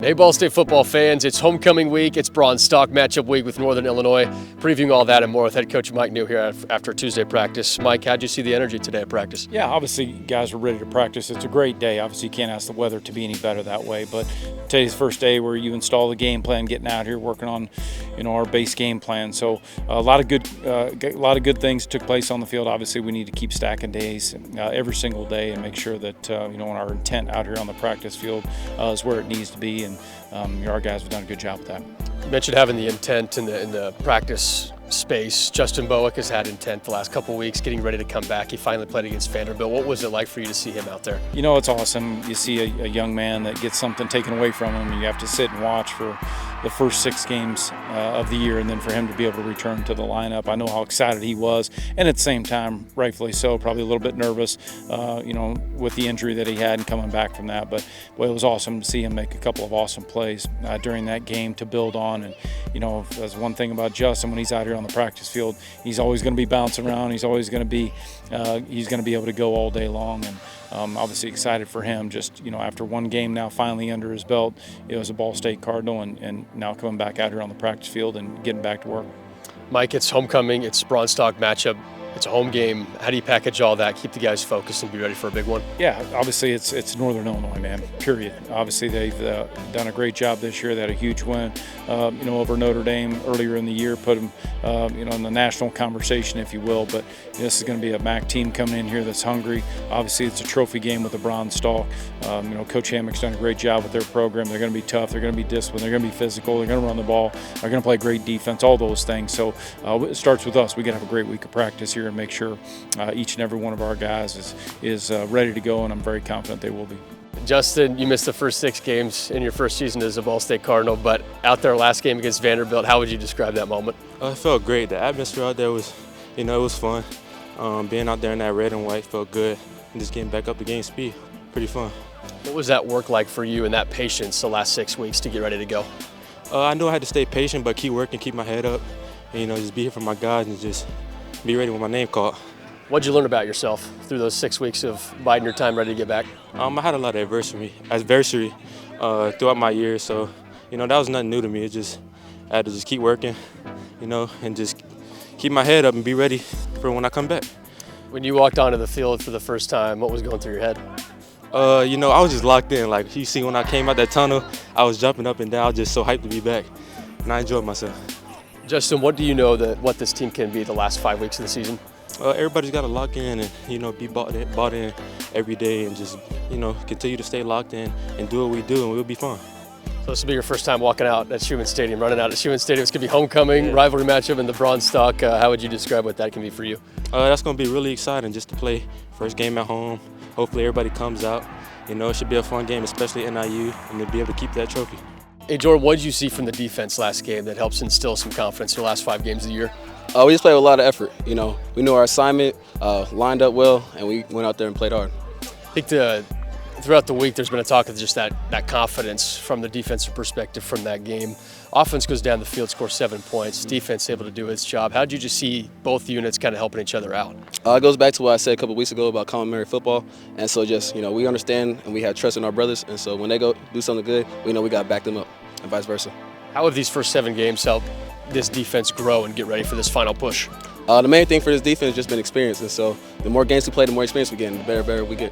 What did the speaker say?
Hey, Ball State football fans, it's homecoming week, it's Bronze Stock matchup week with Northern Illinois. Previewing all that and more with head coach Mike New here after Tuesday practice. Mike, how'd you see the energy today at practice? Yeah, obviously guys are ready to practice. It's a great day. Obviously you can't ask the weather to be any better that way, but today's the first day where you install the game plan, getting out here, working on our base game plan. So a lot of good things took place on the field. Obviously we need to keep stacking days every single day and make sure that our intent out here on the practice field is where it needs to be. And our guys have done a good job with that. You mentioned having the intent in the practice space. Justin Bowick has had intent the last couple of weeks, getting ready to come back. He finally played against Vanderbilt. What was it like for you to see him out there? It's awesome. You see a young man that gets something taken away from him, and you have to sit and watch for the first 6 games of the year, and then for him to be able to return to the lineup. I know how excited he was, and at the same time, rightfully so, probably a little bit nervous, with the injury that he had and coming back from that. But boy, it was awesome to see him make a couple of awesome plays during that game to build on. And that's one thing about Justin, when he's out here on the practice field, he's always going to be bouncing around. He's always going to be able to go all day long. And obviously excited for him. Just after one game now finally under his belt, it was a Ball State Cardinal, and now coming back out here on the practice field and getting back to work. Mike, it's homecoming. It's Bronze Stock matchup. It's a home game. How do you package all that, keep the guys focused, and be ready for a big one? Yeah, obviously it's Northern Illinois, man, period. Obviously they've done a great job this year. They had a huge win, over Notre Dame earlier in the year, put them, in the national conversation, if you will. But this is going to be a MAC team coming in here that's hungry. Obviously it's a trophy game with the Bronze Stalk. Coach Hammock's done a great job with their program. They're going to be tough. They're going to be disciplined. They're going to be physical. They're going to run the ball. They're going to play great defense, all those things. So it starts with us. We got to have a great week of practice here and make sure each and every one of our guys is ready to go, and I'm very confident they will be. Justin, you missed the first 6 games in your first season as a Ball State Cardinal, but out there last game against Vanderbilt, how would you describe that moment? It felt great. The atmosphere out there was, it was fun. Being out there in that red and white felt good, and just getting back up to game speed, pretty fun. What was that work like for you and that patience the last 6 weeks to get ready to go? I knew I had to stay patient, but keep working, keep my head up, and just be here for my guys and just be ready when my name called. What'd you learn about yourself through those 6 weeks of biding your time ready to get back? I had a lot of adversity throughout my years, so that was nothing new to me. I had to just keep working, and just keep my head up and be ready for when I come back. When you walked onto the field for the first time, what was going through your head? I was just locked in. Like you see, when I came out that tunnel, I was jumping up and down. I was just so hyped to be back, and I enjoyed myself. Justin, what do you know what this team can be the last 5 weeks of the season? Everybody's got to lock in and be bought in every day, and just continue to stay locked in and do what we do, and we'll be fine. So this will be your first time walking out at Schumann Stadium, running out at Schumann Stadium. It's going to be homecoming, rivalry matchup in the Bronze Stock. How would you describe what that can be for you? That's going to be really exciting just to play first game at home. Hopefully everybody comes out. It should be a fun game, especially at NIU, and to be able to keep that trophy. Hey, Jordan, what did you see from the defense last game that helps instill some confidence in the last 5 games of the year? We just played with a lot of effort. We knew our assignment, lined up well, and we went out there and played hard. I think throughout the week there's been a talk of just that confidence from the defensive perspective from that game. Offense goes down the field, scores 7 points. Defense able to do its job. How did you just see both units kind of helping each other out? It goes back to what I said a couple weeks ago about complementary football. And so just, we understand and we have trust in our brothers. And so when they go do something good, we know we got to back them up and vice versa. How have these first 7 games helped this defense grow and get ready for this final push? The main thing for this defense has just been experience. And so the more games we play, the more experience we get, and the better we get.